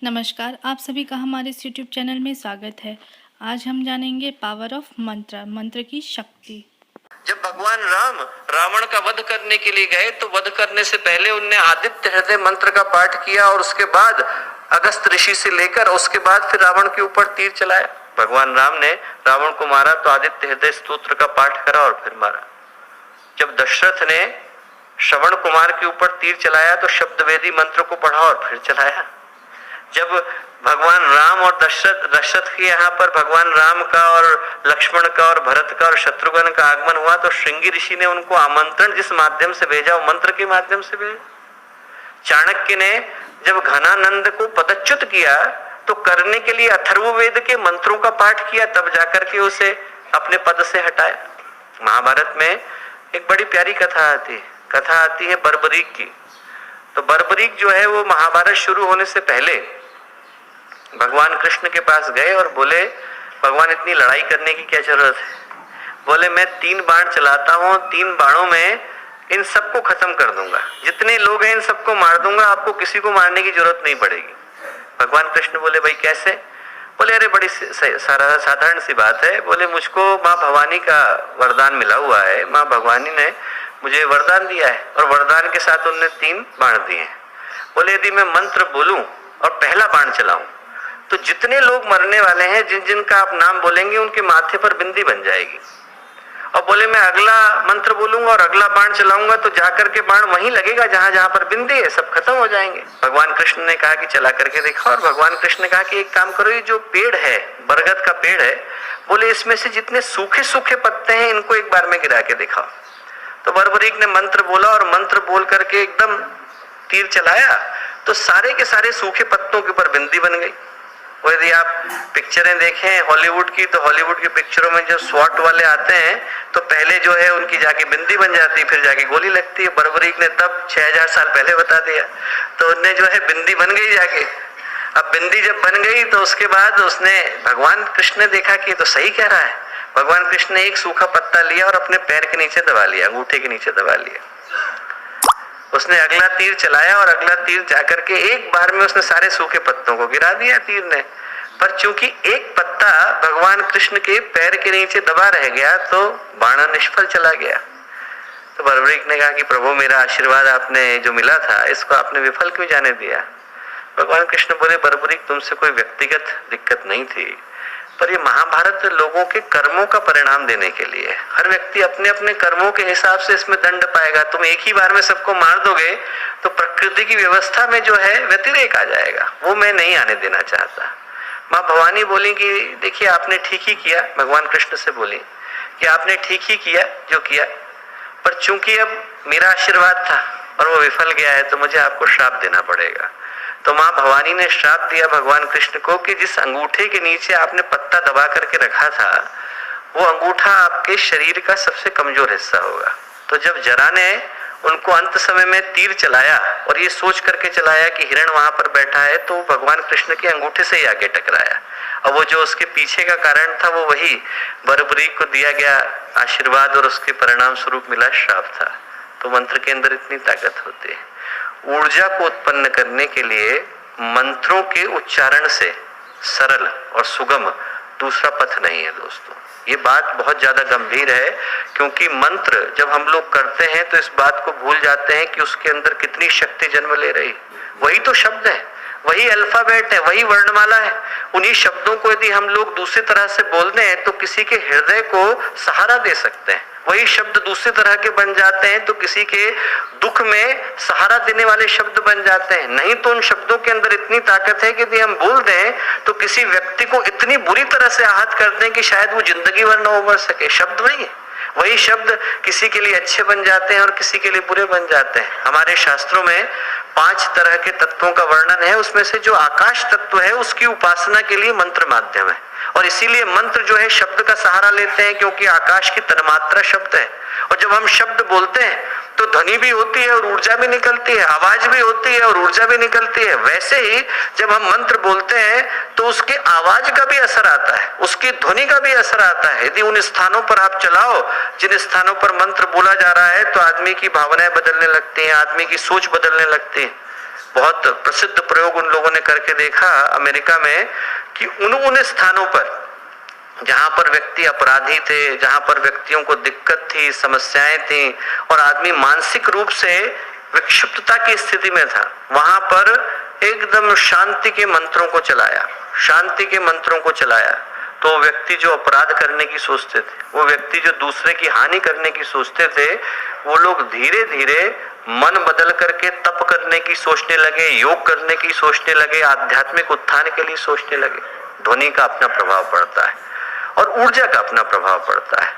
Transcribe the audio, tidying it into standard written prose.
नमस्कार, आप सभी का हमारे इस यूट्यूब चैनल में स्वागत है। आज हम जानेंगे पावर ऑफ मंत्र, मंत्र की शक्ति। जब भगवान राम रावण का वध करने के लिए गए तो वध करने से पहले उनने आदित्य हृदय मंत्र का पाठ किया और उसके बाद अगस्त ऋषि से लेकर उसके बाद फिर रावण के ऊपर तीर चलाया। भगवान राम ने रावण को मारा तो आदित्य हृदय स्तोत्र का पाठ करा और फिर मारा। जब दशरथ ने श्रवण कुमार के ऊपर तीर चलाया तो शब्दवेदी मंत्र को पढ़ा और फिर चलाया। जब भगवान राम और दशरथ के यहाँ पर भगवान राम का और लक्ष्मण का और भरत का और शत्रुघ्न का आगमन हुआ तो श्रृंगी ऋषि ने उनको आमंत्रण जिस माध्यम से भेजा वो मंत्र के माध्यम से भेजा। चाणक्य ने जब घनानंद को पदच्युत किया तो करने के लिए अथर्ववेद के मंत्रों का पाठ किया, तब जाकर के उसे अपने पद से हटाया। महाभारत में एक बड़ी प्यारी कथा आती है बर्बरीक की। तो बर्बरीक जो है वो महाभारत शुरू होने से पहले भगवान कृष्ण के पास गए और बोले, भगवान इतनी लड़ाई करने की क्या जरूरत है? बोले मैं 3 बाण चलाता हूँ, 3 बाणों में इन सबको खत्म कर दूंगा, जितने लोग हैं इन सबको मार दूंगा, आपको किसी को मारने की जरूरत नहीं पड़ेगी। भगवान कृष्ण बोले भाई कैसे? बोले अरे बड़ी साधारण सी बात है। बोले मुझको माँ भवानी का वरदान मिला हुआ है, माँ भवानी ने मुझे वरदान दिया है और वरदान के साथ उन्होंने 3 बाण दिए हैं। बोले यदि मैं मंत्र बोलूं और पहला बाण चलाऊं तो जितने लोग मरने वाले हैं, जिन जिन का आप नाम बोलेंगे उनके माथे पर बिंदी बन जाएगी। और बोले मैं अगला मंत्र बोलूंगा और अगला बाण चलाऊंगा तो जाकर के बाण वहीं लगेगा जहां जहां पर बिंदी है, सब खत्म हो जाएंगे। भगवान कृष्ण ने कहा कि चला करके देखा और भगवान कृष्ण ने कहा कि एक काम करो, ये जो पेड़ है बरगद का पेड़ है, बोले इसमें से जितने सूखे सूखे पत्ते हैं इनको एक बार में गिरा के दिखाओ। तो बर्बरीक ने मंत्र बोला और मंत्र बोल करके एकदम तीर चलाया तो सारे के सारे सूखे पत्तों के ऊपर बिंदी बन गई। और यदि आप पिक्चरें देखें हॉलीवुड की तो हॉलीवुड की पिक्चरों में जो स्वॉट वाले आते हैं तो पहले जो है उनकी जाके बिंदी बन जाती है, फिर जाके गोली लगती है। बर्बरीक ने तब 6000 साल पहले बता दिया, तो उनने जो है बिंदी बन गई जाके। अब बिंदी जब बन गई तो उसके बाद उसने भगवान कृष्ण ने देखा कि तो सही कह रहा है। भगवान कृष्ण ने एक सूखा पत्ता लिया और अपने पैर के नीचे दबा लिया, अंगूठे के नीचे दबा लिया। उसने अगला तीर चलाया और अगला तीर जाकर के एक बार में उसने सारे सूखे पत्तों को गिरा दिया तीर ने। पर चूंकि एक पत्ता भगवान कृष्ण के पैर के नीचे दबा रह गया तो बाण निष्फल चला गया। तो बर्बरीक ने कहा कि प्रभु मेरा आशीर्वाद आपने जो मिला था इसको आपने विफल क्यों जाने दिया? भगवान कृष्ण बोले बर्बरीक तुमसे कोई व्यक्तिगत दिक्कत नहीं थी, पर ये महाभारत लोगों के कर्मों का परिणाम देने के लिए। हर व्यक्ति अपने अपने कर्मों के हिसाब से इसमें दंड पाएगा। तुम एक ही बार में सबको मार दोगे तो प्रकृति की व्यवस्था में जो है व्यतिरेक आ जाएगा, वो मैं नहीं आने देना चाहता। माँ भवानी बोली कि देखिए आपने ठीक ही किया, भगवान कृष्ण से बोली कि आपने ठीक ही किया जो किया, पर चूंकि अब मेरा आशीर्वाद था और वो विफल गया है तो मुझे आपको श्राप देना पड़ेगा। तो माँ भवानी ने श्राप दिया भगवान कृष्ण को कि जिस अंगूठे के नीचे आपने पत्ता दबा करके रखा था वो अंगूठा आपके शरीर का सबसे कमजोर हिस्सा होगा। तो जब जरा ने उनको अंत समय में तीर चलाया और ये सोच करके चलाया कि हिरण वहां पर बैठा है, तो भगवान कृष्ण के अंगूठे से ही आके टकराया। और वो जो उसके पीछे का कारण था वो वही बर्बरीक को दिया गया आशीर्वाद और उसके परिणाम स्वरूप मिला श्राप था। तो मंत्र के अंदर इतनी ताकत होती है। ऊर्जा को उत्पन्न करने के लिए मंत्रों के उच्चारण से सरल और सुगम दूसरा पथ नहीं है दोस्तों। ये बात बहुत ज्यादा गंभीर है, क्योंकि मंत्र जब हम लोग करते हैं तो इस बात को भूल जाते हैं कि उसके अंदर कितनी शक्ति जन्म ले रही। वही तो शब्द है, वही अल्फाबेट है, वही वर्णमाला है। उन्हीं शब्दों को यदि हम लोग दूसरी तरह से बोलते हैं तो किसी के हृदय को सहारा दे सकते हैं। वही शब्द दूसरी तरह के बन जाते हैं तो किसी के दुख में सहारा देने वाले शब्द बन जाते हैं। नहीं तो उन शब्दों के अंदर इतनी ताकत है कि यदि हम बोल दें तो किसी व्यक्ति को इतनी बुरी तरह से आहत कर दें कि शायद वो जिंदगी भर न उबर सके। शब्द वही शब्द किसी के लिए अच्छे बन जाते हैं और किसी के लिए बुरे बन जाते हैं। हमारे शास्त्रों में 5 तरह के तत्वों का वर्णन है, उसमें से जो आकाश तत्व है उसकी उपासना के लिए मंत्र माध्यम है। और इसीलिए मंत्र जो है शब्द का सहारा लेते हैं, क्योंकि आकाश की तन्मात्रा शब्द है। और जब हम शब्द बोलते हैं तो ध्वनि भी होती है और ऊर्जा भी निकलती है, आवाज भी होती है और ऊर्जा भी निकलती है। वैसे ही जब हम मंत्र बोलते हैं तो उसके आवाज का भी असर आता है, उसकी ध्वनि का भी असर आता है। यदि उन स्थानों पर आप चलाओ जिन स्थानों पर मंत्र बोला जा रहा है तो आदमी की भावनाएं बदलने लगती हैं, आदमी की सोच बदलने लगती है। बहुत प्रसिद्ध प्रयोग उन लोगों ने करके देखा अमेरिका में कि उन स्थानों पर जहां पर व्यक्ति अपराधी थे, जहां पर व्यक्तियों को दिक्कत थी, समस्याएं थी और आदमी मानसिक रूप से विक्षिप्तता की स्थिति में था, वहां पर एकदम शांति के मंत्रों को चलाया, शांति के मंत्रों को चलाया। तो व्यक्ति जो अपराध करने की सोचते थे, वो व्यक्ति जो दूसरे की हानि करने की सोचते थे, वो लोग धीरे धीरे मन बदल करके तप करने की सोचने लगे, योग करने की सोचने लगे, आध्यात्मिक उत्थान के लिए सोचने लगे। ध्वनि का अपना प्रभाव पड़ता है और ऊर्जा का अपना प्रभाव पड़ता है।